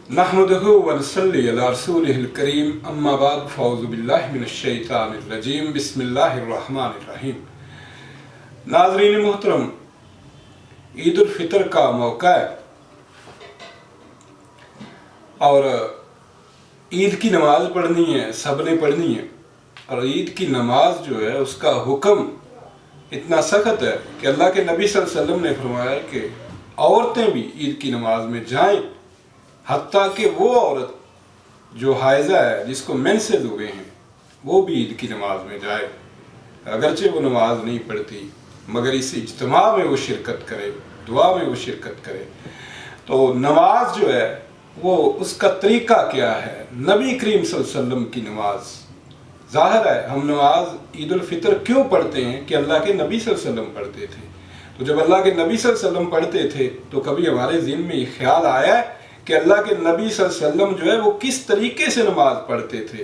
नहमदुहु व नसल्ली अला रसूलिहिल करीम अम्मा बाद फ़अऊज़ु बिल्लाहि मिनश शैतानिर रजीम बिस्मिल्लाहिर रहमानिर रहीम। नाज़रीन मोहतरम, ईद उल फितर का मौका है और ईद की नमाज पढ़नी है, सब ने पढ़नी है। और ईद की नमाज जो है उसका हुक्म इतना सख्त है कि अल्लाह के नबी सल्लल्लाहु अलैहि वसल्लम ने फरमाया कि औरतें भी ईद की नमाज में जाएं, हत्ता कि वो औरत जो हाइज़ा है, जिसको मेंसेस हुए हैं, वो भी ईद की नमाज में जाए। अगरचे वो नमाज नहीं पढ़ती मगर इस इज्तिमा में वो शिरकत करे, दुआ में वो शिरकत करे। तो नमाज जो है वो उसका तरीका क्या है, नबी करीम सल्लल्लाहु अलैहि वसल्लम की नमाज। ज़ाहिर है हम नमाज ईद उल फितर क्यों पढ़ते हैं कि अल्लाह के नबी सल्लल्लाहु अलैहि वसल्लम पढ़ते थे। तो जब अल्लाह के नबी सल्लल्लाहु अलैहि वसल्लम पढ़ते थे तो कभी हमारे ज़हन में ये ख्याल आया है कि अल्लाह के नबी सल्लल्लाहु अलैहि वसल्लम जो है वो किस तरीके से नमाज पढ़ते थे,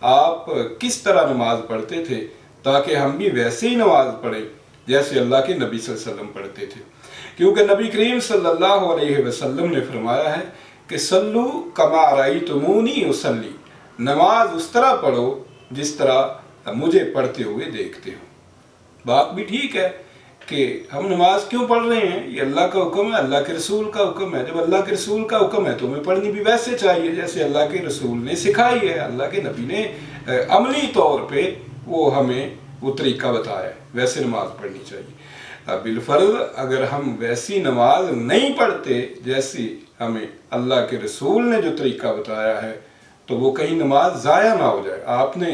आप किस तरह नमाज पढ़ते थे, ताकि हम भी वैसे ही नमाज पढ़ें जैसे अल्लाह के नबी सल्लल्लाहु अलैहि वसल्लम पढ़ते थे। क्योंकि नबी करीम सल्लल्लाहु अलैहि वसल्लम ने फरमाया है कि सल्लू कमा रअयतुमूनी उसल्ली, नमाज उस तरह पढ़ो जिस तरह मुझे पढ़ते हुए देखते हो। बात भी ठीक है कि हम नमाज क्यों पढ़ रहे हैं, ये अल्लाह का हुक्म है, अल्लाह के रसूल का हुक्म है। जब अल्लाह के रसूल का हुक्म है तो हमें पढ़नी भी वैसे चाहिए जैसे अल्लाह के रसूल ने सिखाई है, अल्लाह के नबी ने अमली तौर पे वो हमें वो तरीका बताया है, वैसे नमाज पढ़नी चाहिए। बिलफर्ज अगर हम वैसी नमाज नहीं पढ़ते जैसी हमें अल्लाह के रसूल ने जो तरीका बताया है तो वो कहीं नमाज ज़ाया ना हो जाए। आपने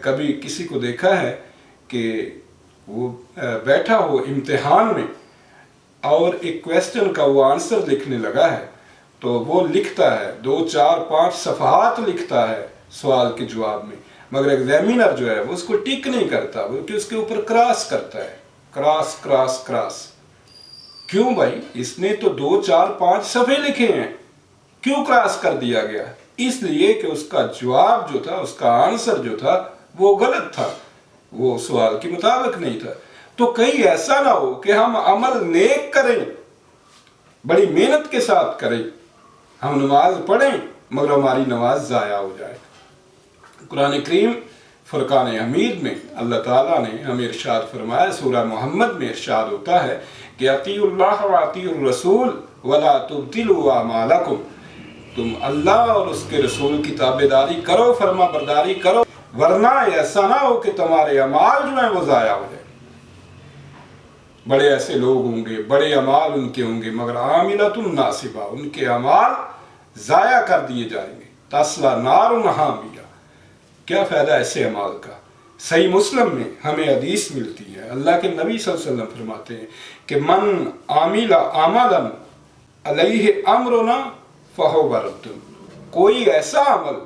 कभी किसी को देखा है कि वो बैठा हो इम्तिहान में और एक क्वेश्चन का वो आंसर लिखने लगा है तो वो लिखता है 2, 4, 5 सफ़हात लिखता है सवाल के जवाब में, मगर एग्जामिनर जो है वो उसको टिक नहीं करता बल्कि उसके ऊपर क्रॉस करता है, क्रॉस क्रॉस क्रॉस। क्यों भाई, इसने तो 2, 4, 5 सफ़े लिखे हैं, क्यों क्रॉस कर दिया गया? इसलिए कि उसका जवाब जो था, उसका आंसर जो था वो गलत था, वो सवाल के मुताबिक नहीं था। तो कहीं ऐसा ना हो कि हम अमल नेक करें, बड़ी मेहनत के साथ करें, हम नमाज पढ़ें मगर हमारी नमाज ज़ाया हो जाए। कुरान करीम फुरकान हमीद में अल्लाह ताला ने हमें इरशाद फरमाया, सूरह मोहम्मद में इरशाद होता है कि अतीउल्लाह व अतीउर रसूल वला तुब्तिलू अमालकुम, तुम अल्लाह और उसके रसूल की ताबेदारी करो, फरमा बरदारी करो, वरना ऐसा ना हो कि तुम्हारे अमाल जो है वो ज़ाया हो जाए। बड़े ऐसे लोग होंगे, बड़े अमाल उनके होंगे मगर आमिलतुन नासिबा, उनके अमाल ज़ाया कर दिए जाएंगे। तस्ला नारुन हामिया, क्या फ़ायदा ऐसे अमाल का। सही मुस्लिम में हमें हदीस मिलती है, अल्लाह के नबी सल्लल्लाहु अलैहि वसल्लम फरमाते हैं कि मन आमिला अमलन अलैहि अमरुना फहुव रद्दुन, कोई ऐसा अमल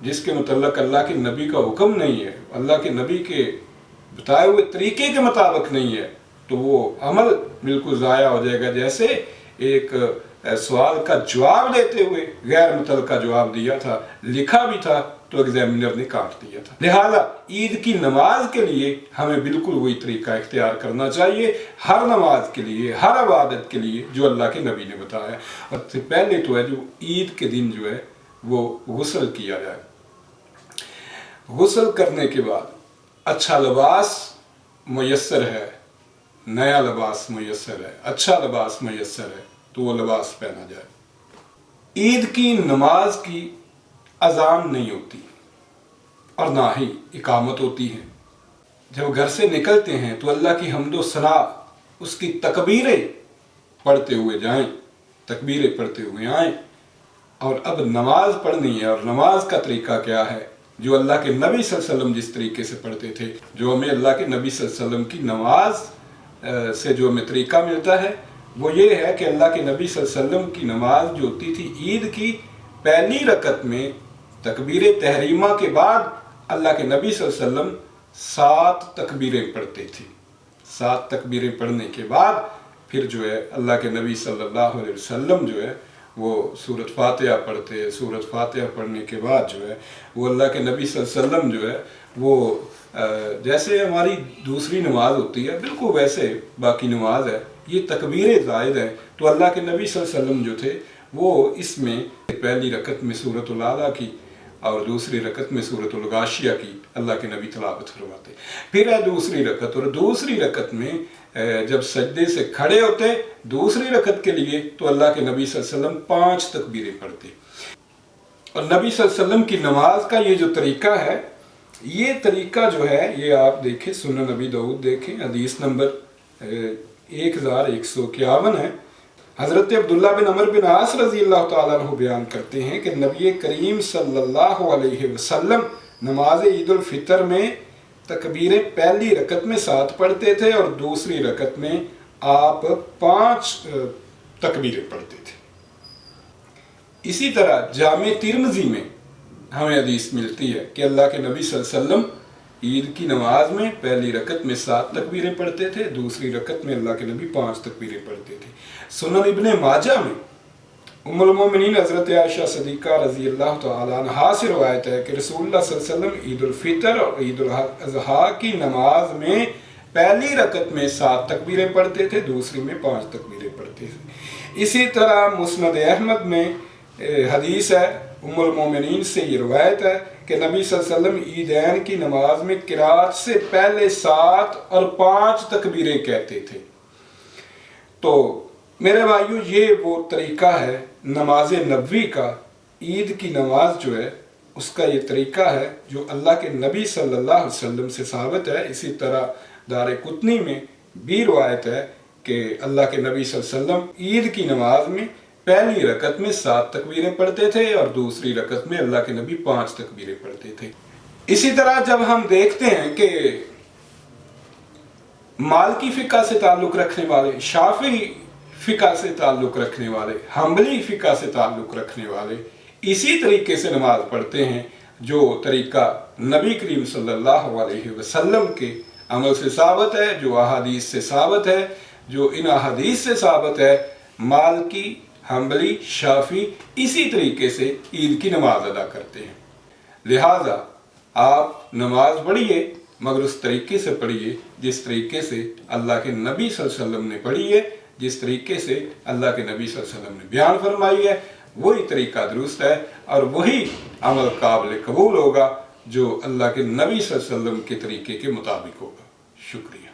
जिसके मुतल्लक अल्लाह के नबी का हुक्म नहीं है, अल्लाह के नबी के बताए हुए तरीके के मुताबिक नहीं है, तो वो अमल बिल्कुल ज़ाया हो जाएगा। जैसे एक सवाल का जवाब देते हुए गैर मुतल्लका जवाब दिया था, लिखा भी था तो एग्जामिनर ने काट दिया था। लिहाजा ईद की नमाज के लिए हमें बिल्कुल वही तरीका इख्तियार करना चाहिए, हर नमाज के लिए, हर इबादत के लिए जो अल्लाह के नबी ने बताया। और सबसे पहले तो है जो ईद के दिन जो है वो गुस्ल किया जाए। गुस्ल करने के बाद अच्छा लिबास मुयस्सर है, नया लिबास मुयस्सर है, अच्छा लिबास मुयस्सर है तो वो लिबास पहना जाए। ईद की नमाज की अजान नहीं होती और ना ही इकामत होती है। जब घर से निकलते हैं तो अल्लाह की हम्दो सना, उसकी तकबीरें पढ़ते हुए जाएं, तकबीरें पढ़ते हुए आएँ। और अब नमाज पढ़नी है, और नमाज का तरीका क्या है जो अल्लाह के नबी सल्लल्लाहु अलैहि वसल्लम जिस तरीके से पढ़ते थे, जो हमें अल्लाह के नबी सल्लल्लाहु अलैहि वसल्लम की नमाज से जो हमें तरीका मिलता है वो ये है कि अल्लाह के नबी सल्लल्लाहु अलैहि वसल्लम की नमाज जो होती थी ईद की, पहली रकत में तकबीर तहरीमा के बाद अल्लाह के नबी सल्लल्लाहु अलैहि वसल्लम 7 तकबीरें पढ़ते थे। 7 तकबीरें पढ़ने के बाद फिर जो है अल्लाह के नबी सल्लल्लाहु अलैहि वसल्लम जो है वो सूरत फातिहा पढ़ते हैं। सूरत फातिहा पढ़ने के बाद जो है वो अल्लाह के नबी सल्लल्लाहु अलैहि वसल्लम जो है वो जैसे हमारी दूसरी नमाज होती है बिल्कुल वैसे बाकी नमाज है, ये तकबीरें ज़ायद हैं। तो अल्लाह के नबी सल्लल्लाहु अलैहि वसल्लम जो थे वो इसमें पहली रकत में सूरतुल आला की और दूसरी रकत में सूरतुल गाशिया की अल्लाह के नबी तिलावत फरमाते। फिर है दूसरी रकत, और दूसरी रकत में जब सजदे से खड़े होते दूसरी रकत के लिए तो अल्लाह के नबी सल्लल्लाहु अलैहि वसल्लम 5 तकबीरें पढ़ते। और नबी सल्लल्लाहु अलैहि वसल्लम की नमाज का ये जो तरीका है, ये तरीका जो है ये आप देखें, सुनन नबी दाऊद देखें, हदीस नंबर 1151 है। हज़रत अब्दुल्ला बिन अमर बिन आस रज़ी अल्लाह तआला अन्हु बयान करते हैं कि नबी करीम सल्लल्लाहु अलैहि वसल्लम नमाज ईद उल फितर में तकबीरें पहली रकत में 7 पढ़ते थे और दूसरी रकत में आप 5 तकबीरें पढ़ते थे। इसी तरह जामे तिरमिज़ी में हमें हदीस मिलती है कि अल्लाह के नबी सल्लल्लाहु अलैहि वसल्लम ईद की नमाज में पहली रकत में 7 तकबीरें पढ़ते थे, दूसरी रकत में अल्लाह के नबी 5 तकबीरें पढ़ते थे। सुनन इब्ने माजा में उम्मुल मोमिनीन हज़रत आयशा सदीक़ा रज़ी अल्लाह तआला अन्हा से रवायत है कि रसूलुल्लाह सल्लल्लाहु अलैहि वसल्लम ईद उल फितर और ईद उल अज़हा की नमाज में पहली रकत में 7 तकबीरें पढ़ते थे, दूसरी में 5 तकबीरें पढ़ते थे। इसी तरह मुस्नद अहमद में हदीस है, उम्मुल मोमिनीन से ये रवायत है कि नबी सल्लल्लाहु अलैहि वसल्लम ईदैन की नमाज में किरात से पहले 7 और 5 तकबीरें कहते थे। तो मेरे भाइयों, ये वो तरीका है नमाज नबवी का, ईद की नमाज जो है उसका ये तरीका है जो अल्लाह के नबी सल्लल्लाहु अलैहि वसल्लम से साबित है। इसी तरह दार-ए-कुतनी में भी रवायत है कि अल्लाह के नबी सल्लल्लाहु अलैहि वसल्लम ईद की नमाज में पहली रकत में 7 तकबीरें पढ़ते थे और दूसरी रकत में अल्लाह के नबी 5 तकबीरें पढ़ते थे। इसी तरह जब हम देखते हैं कि मालिकी फ़िक़्ह से ताल्लुक़ रखने वाले, शाफ़ी फ़िक़्ह से ताल्लुक़ रखने वाले, हम्बली फ़िक़्ह से ताल्लुक़ रखने वाले इसी तरीके से नमाज पढ़ते हैं जो तरीका नबी करीम सल्लल्लाहु अलैहि वसल्लम के अमल से साबित है, जो अहादीस से साबित है, जो इन अहादीस से साबित है। मालिकी, हम्बली, शाफ़ी इसी तरीके से ईद की नमाज अदा करते हैं। लिहाजा आप नमाज पढ़िए, मगर उस तरीके से पढ़िए जिस तरीके से अल्लाह के नबी सल्लल्लाहु अलैहि वसल्लम ने पढ़ी है, जिस तरीके से अल्लाह के नबी सल्लल्लाहु अलैहि वसल्लम ने बयान फरमाई है, वही तरीका दुरुस्त है और वही अमल काबिल कबूल होगा जो अल्लाह के नबी सल्लल्लाहु अलैहि वसल्लम के तरीके के मुताबिक होगा। शुक्रिया।